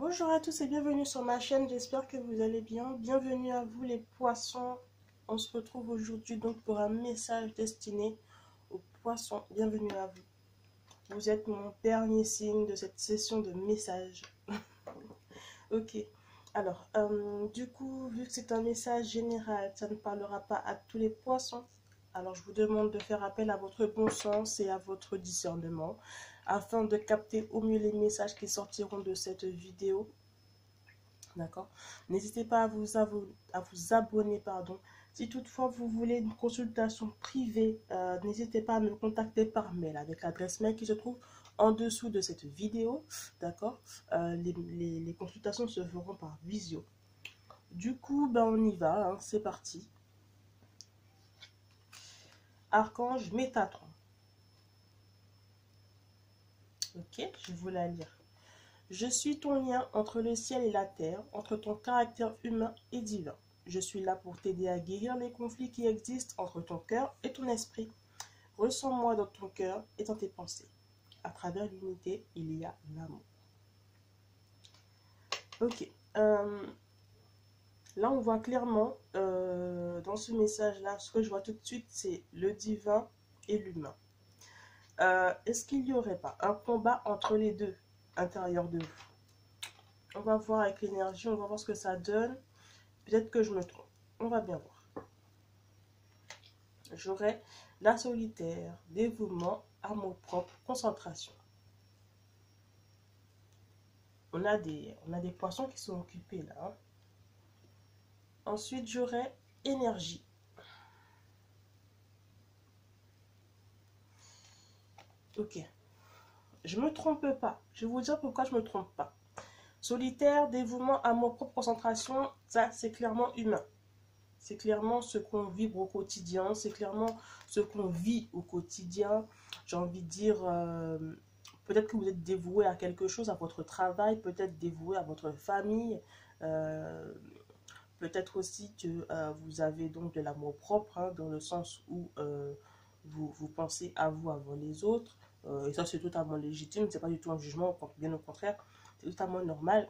Bonjour à tous et bienvenue sur ma chaîne, j'espère que vous allez bien. Bienvenue à vous les poissons. On se retrouve aujourd'hui donc pour un message destiné aux poissons. Bienvenue à vous. Vous êtes mon dernier signe de cette session de messages. Ok. Alors, du coup, vu que c'est un message général, ça ne parlera pas à tous les poissons. Alors, je vous demande de faire appel à votre bon sens et à votre discernement afin de capter au mieux les messages qui sortiront de cette vidéo. D'accord. N'hésitez pas à vous abonner, pardon. Si toutefois vous voulez une consultation privée, n'hésitez pas à me contacter par mail avec l'adresse mail qui se trouve en dessous de cette vidéo. D'accord. Les consultations se feront par visio. Du coup, ben on y va, hein, c'est parti. Archange Métatron. Ok, je vais vous la lire. Je suis ton lien entre le ciel et la terre, entre ton caractère humain et divin. Je suis là pour t'aider à guérir les conflits qui existent entre ton cœur et ton esprit. Ressens-moi dans ton cœur et dans tes pensées. À travers l'unité, il y a l'amour. Ok. Là, on voit clairement, dans ce message-là, ce que je vois tout de suite, c'est le divin et l'humain. Est-ce qu'il n'y aurait pas un combat entre les deux intérieur de vous? On va voir avec l'énergie, on va voir ce que ça donne. Peut-être que je me trompe. On va bien voir. J'aurai la solitaire, dévouement, amour propre, concentration. On a des poissons qui sont occupés là. Hein. Ensuite, j'aurai énergie. Ok. Je me trompe pas. Je vais vous dire pourquoi je me trompe pas. Solitaire, dévouement, amour propre, concentration, ça c'est clairement humain. C'est clairement ce qu'on vibre au quotidien, c'est clairement ce qu'on vit au quotidien. J'ai envie de dire, peut-être que vous êtes dévoué à quelque chose, à votre travail, peut-être dévoué à votre famille, peut-être aussi que vous avez donc de l'amour propre, hein, dans le sens où vous pensez à vous avant les autres. Et ça, c'est totalement légitime, c'est pas du tout un jugement, bien au contraire, c'est totalement normal.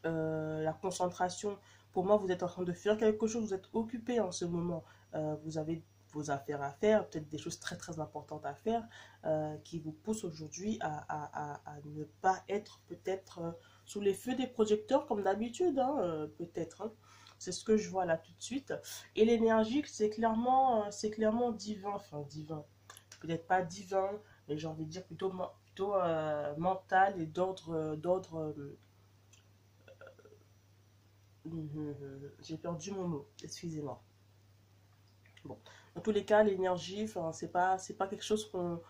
La concentration, pour moi, vous êtes en train de faire quelque chose, vous êtes occupé en ce moment, vous avez vos affaires à faire, peut-être des choses très très importantes à faire, qui vous poussent aujourd'hui à ne pas être peut-être sous les feux des projecteurs comme d'habitude, hein, peut-être. Hein. C'est ce que je vois là tout de suite. Et l'énergie, c'est clairement divin, enfin divin. Peut-être pas divin, mais j'ai envie de dire plutôt mental et d'ordre j'ai perdu mon mot, excusez-moi. Bon, dans tous les cas, l'énergie, enfin, c'est pas quelque chose qu'on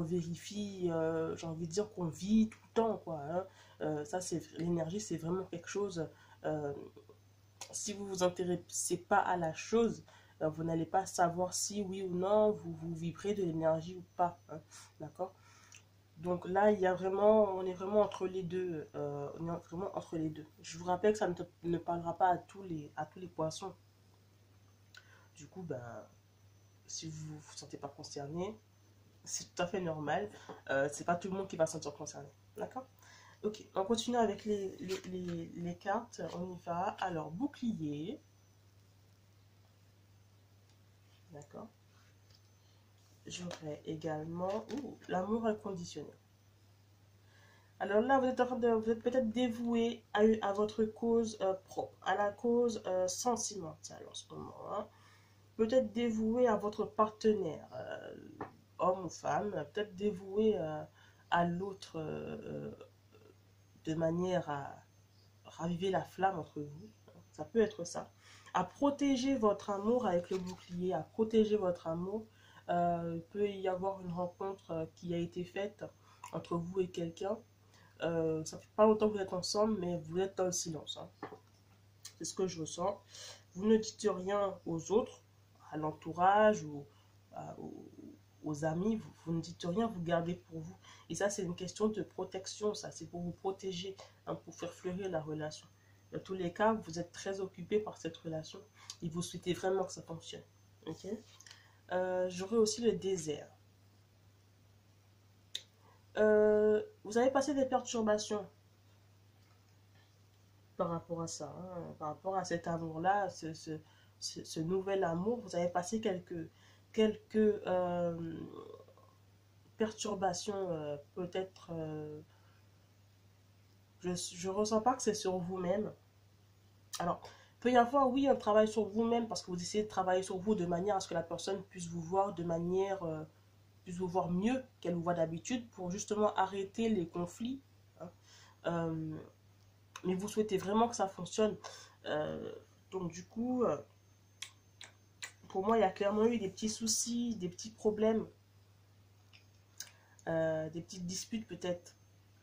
vérifie, j'ai envie de dire qu'on vit tout le temps, quoi. Hein. Ça, c'est l'énergie, c'est vraiment quelque chose. euh, Si vous vous intéressez pas à la chose, vous n'allez pas savoir si oui ou non vous vibrez de l'énergie ou pas. Hein, d'accord? Donc là, il y a vraiment, on est vraiment entre les deux. On est vraiment entre les deux. Je vous rappelle que ça ne parlera pas à tous les poissons. Du coup, ben, si vous ne vous sentez pas concerné, c'est tout à fait normal. C'est pas tout le monde qui va se sentir concerné. D'accord? Ok, on continue avec les cartes. On y va. Alors, bouclier. D'accord? J'aurai également l'amour inconditionnel. Alors là, vous êtes peut-être dévoué à votre cause propre, à la cause sentimentale en ce moment. Hein. Peut-être dévoué à votre partenaire, homme ou femme, peut-être dévoué à l'autre de manière à raviver la flamme entre vous. Ça peut être ça. À protéger votre amour avec le bouclier, à protéger votre amour. Il peut y avoir une rencontre qui a été faite entre vous et quelqu'un. Ça fait pas longtemps que vous êtes ensemble, mais vous êtes dans le silence. Hein. C'est ce que je ressens. Vous ne dites rien aux autres, à l'entourage ou aux amis. Vous ne dites rien, vous gardez pour vous. Et ça, c'est une question de protection. Ça, c'est pour vous protéger, hein, pour faire fleurir la relation. Dans tous les cas, vous êtes très occupé par cette relation et vous souhaitez vraiment que ça fonctionne. Ok. J'aurai aussi le désert. Vous avez passé des perturbations par rapport à ça, hein, par rapport à cet amour-là, ce nouvel amour. Vous avez passé quelques perturbations, peut-être. Je ne ressens pas que c'est sur vous-même. Alors, il peut y avoir, oui, un travail sur vous-même parce que vous essayez de travailler sur vous de manière à ce que la personne puisse vous voir de manière, puisse vous voir mieux qu'elle vous voit d'habitude pour justement arrêter les conflits, hein. Euh, mais vous souhaitez vraiment que ça fonctionne. Euh, donc, du coup, pour moi, il y a clairement eu des petits soucis, des petits problèmes, des petites disputes peut-être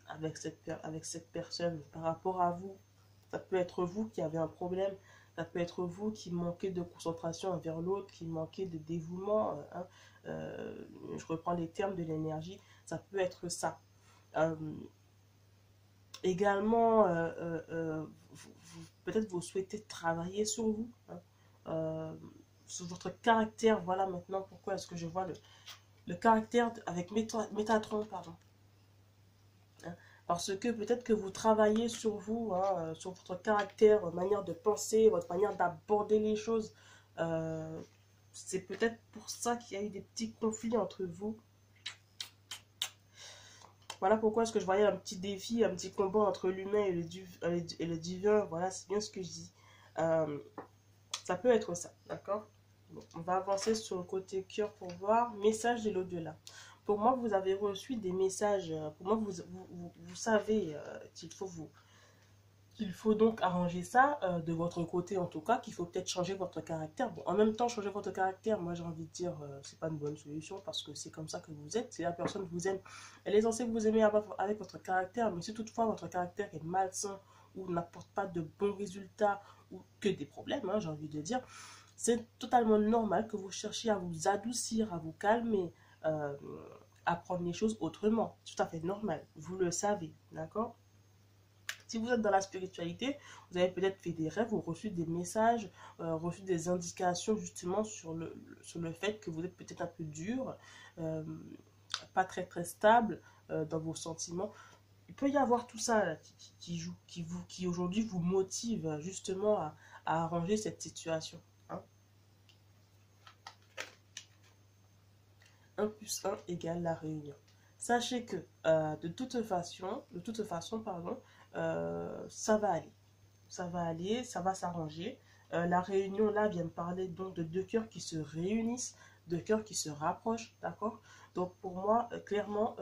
avec cette personne par rapport à vous. Ça peut être vous qui avez un problème, ça peut être vous qui manquez de concentration envers l'autre, qui manquez de dévouement, hein. Je reprends les termes de l'énergie, ça peut être ça. Euh, Également, peut-être vous souhaitez travailler sur vous, hein, sur votre caractère. Voilà maintenant pourquoi est-ce que je vois le caractère avec Métatron, pardon. Hein. Parce que peut-être que vous travaillez sur vous, hein, sur votre caractère, votre manière de penser, votre manière d'aborder les choses. Euh, c'est peut-être pour ça qu'il y a eu des petits conflits entre vous. Voilà pourquoi est-ce que je voyais un petit défi, un petit combat entre l'humain et le divin. Voilà, c'est bien ce que je dis. Euh, Ça peut être ça, d'accord? Bon, on va avancer sur le côté cœur pour voir. Message de l'au-delà. Pour moi, vous avez reçu des messages. Pour moi, vous savez qu'il faut donc arranger ça de votre côté en tout cas, qu'il faut peut-être changer votre caractère. Bon, en même temps, changer votre caractère, moi j'ai envie de dire, c'est pas une bonne solution parce que c'est comme ça que vous êtes. Si la personne vous aime, elle est censée vous aimer avec votre caractère, mais si toutefois votre caractère est malsain ou n'apporte pas de bons résultats ou que des problèmes, hein, j'ai envie de dire, c'est totalement normal que vous cherchiez à vous adoucir, à vous calmer, euh, à prendre les choses autrement. Tout à fait normal, vous le savez, d'accord? Si vous êtes dans la spiritualité, vous avez peut-être fait des rêves ou reçu des messages, reçu des indications justement sur le fait que vous êtes peut-être un peu dur, euh, pas très stable dans vos sentiments. Il peut y avoir tout ça là, qui joue, qui aujourd'hui vous motive justement à arranger cette situation, hein. 1 plus 1 égale la réunion. Sachez que de toute façon, pardon, ça va aller. Ça va aller, ça va s'arranger. La réunion là vient me parler donc de deux cœurs qui se réunissent, deux cœurs qui se rapprochent, d'accord? Donc pour moi, clairement,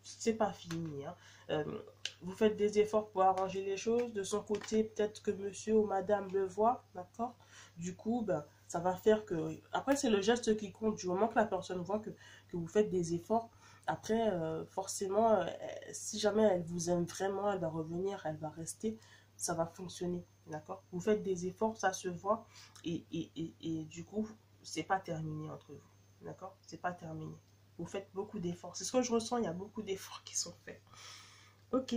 c'est pas fini, hein. Euh, vous faites des efforts pour arranger les choses. De son côté, peut-être que monsieur ou madame le voit, d'accord? Du coup, ben, ça va faire que... Après, c'est le geste qui compte. Du moment que la personne voit que vous faites des efforts, après, forcément, si jamais elle vous aime vraiment, elle va revenir, elle va rester, ça va fonctionner, d'accord? Vous faites des efforts, ça se voit, et du coup, c'est pas terminé entre vous, d'accord? C'est pas terminé. Vous faites beaucoup d'efforts. C'est ce que je ressens, il y a beaucoup d'efforts qui sont faits. Ok,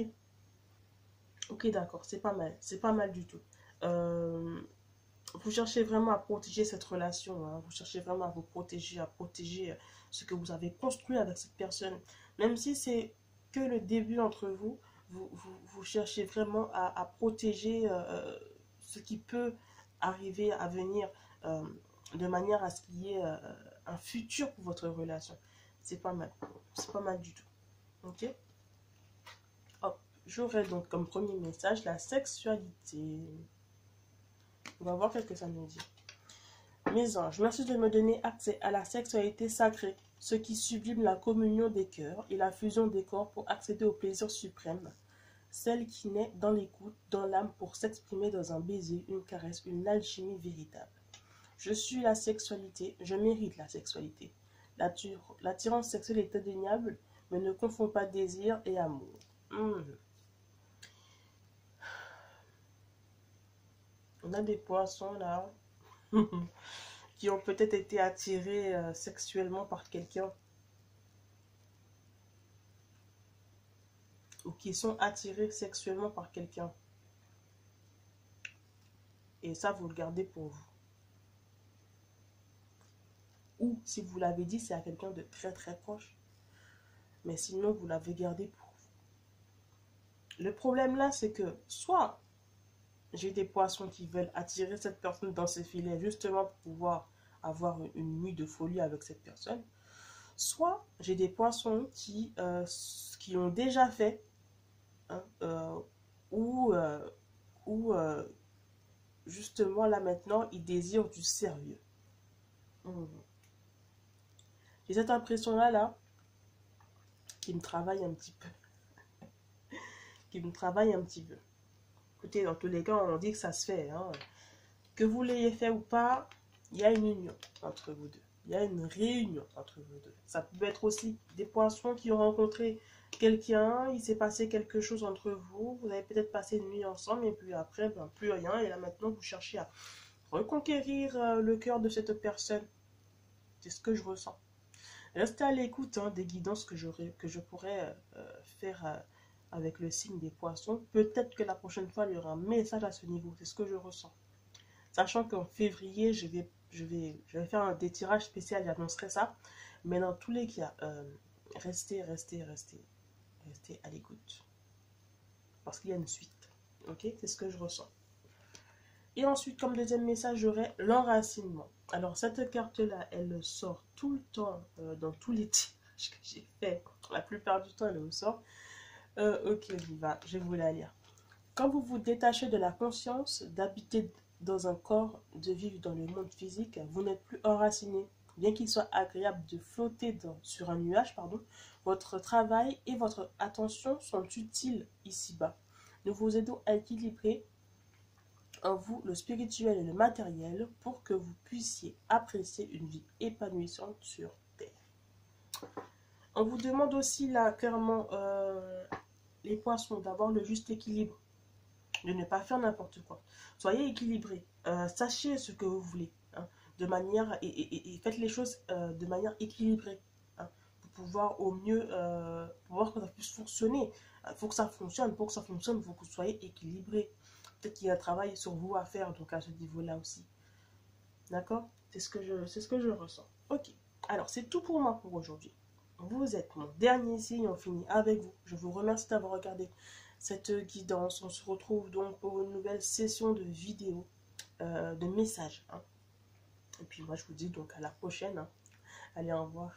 ok, d'accord, c'est pas mal du tout. Euh, vous cherchez vraiment à protéger cette relation, hein. Vous cherchez vraiment à protéger ce que vous avez construit avec cette personne. Même si c'est que le début entre vous, vous cherchez vraiment à protéger ce qui peut arriver à venir euh, de manière à ce qu'il y ait un futur pour votre relation. C'est pas mal, c'est pas mal du tout. Ok? Hop, j'aurai donc comme premier message la sexualité. On va voir ce que ça nous dit. Mes anges, merci de me donner accès à la sexualité sacrée, ce qui sublime la communion des cœurs et la fusion des corps pour accéder au plaisir suprême, celle qui naît dans l'écoute, dans l'âme pour s'exprimer dans un baiser, une caresse, une alchimie véritable. Je suis la sexualité, je mérite la sexualité. L'attirance sexuelle est indéniable, mais ne confond pas désir et amour. On a des poissons là qui ont peut-être été attirés sexuellement par quelqu'un ou qui sont attirés sexuellement par quelqu'un. Et ça, vous le gardez pour vous. Ou si vous l'avez dit, c'est à quelqu'un de très proche. mais sinon, vous l'avez gardé pour vous. Le problème là, c'est que soit j'ai des poissons qui veulent attirer cette personne dans ses filets justement pour pouvoir avoir une nuit de folie avec cette personne, soit j'ai des poissons qui ont déjà fait, hein, ou justement là maintenant ils désirent du sérieux. Mmh. J'ai cette impression là qui me travaille un petit peu, qui me travaille un petit peu. Écoutez, dans tous les cas, on dit que ça se fait, hein. Que vous l'ayez fait ou pas, il y a une union entre vous deux. Il y a une réunion entre vous deux. Ça peut être aussi des poissons qui ont rencontré quelqu'un, il s'est passé quelque chose entre vous, vous avez peut-être passé une nuit ensemble, et puis après, ben, plus rien, et là maintenant, vous cherchez à reconquérir le cœur de cette personne. C'est ce que je ressens. Restez à l'écoute, hein, des guidances que je pourrais faire avec le signe des poissons. Peut-être que la prochaine fois, il y aura un message à ce niveau. C'est ce que je ressens. Sachant qu'en février, je vais faire des tirages spéciaux, j'annoncerai ça. Mais dans tous les cas, restez à l'écoute. Parce qu'il y a une suite. Ok? C'est ce que je ressens. Et ensuite, comme deuxième message, j'aurai l'enracinement. Alors, cette carte-là, elle sort tout le temps dans tous les tirages que j'ai fait. La plupart du temps, elle ressort. Ok, je vais vous la lire. Quand vous vous détachez de la conscience d'habiter dans un corps, de vivre dans le monde physique, vous n'êtes plus enraciné. Bien qu'il soit agréable de flotter sur un nuage, votre travail et votre attention sont utiles ici-bas. Nous vous aidons à équilibrer en vous le spirituel et le matériel pour que vous puissiez apprécier une vie épanouissante sur Terre. On vous demande aussi là clairement, les poissons, d'avoir le juste équilibre, de ne pas faire n'importe quoi. Soyez équilibrés, sachez ce que vous voulez, hein, de manière et faites les choses de manière équilibrée, hein, pour pouvoir au mieux pouvoir que ça puisse fonctionner. Il faut que ça fonctionne. Pour que ça fonctionne, il faut que vous soyez équilibré. Peut-être qu'il y a un travail sur vous à faire, donc à ce niveau-là aussi. D'accord? C'est ce que je ressens. Ok. Alors, c'est tout pour moi pour aujourd'hui. Vous êtes mon dernier signe, on finit avec vous. Je vous remercie d'avoir regardé cette guidance. On se retrouve donc pour une nouvelle session de vidéos, de messages, hein. Et puis moi, je vous dis donc à la prochaine, hein. Allez, au revoir.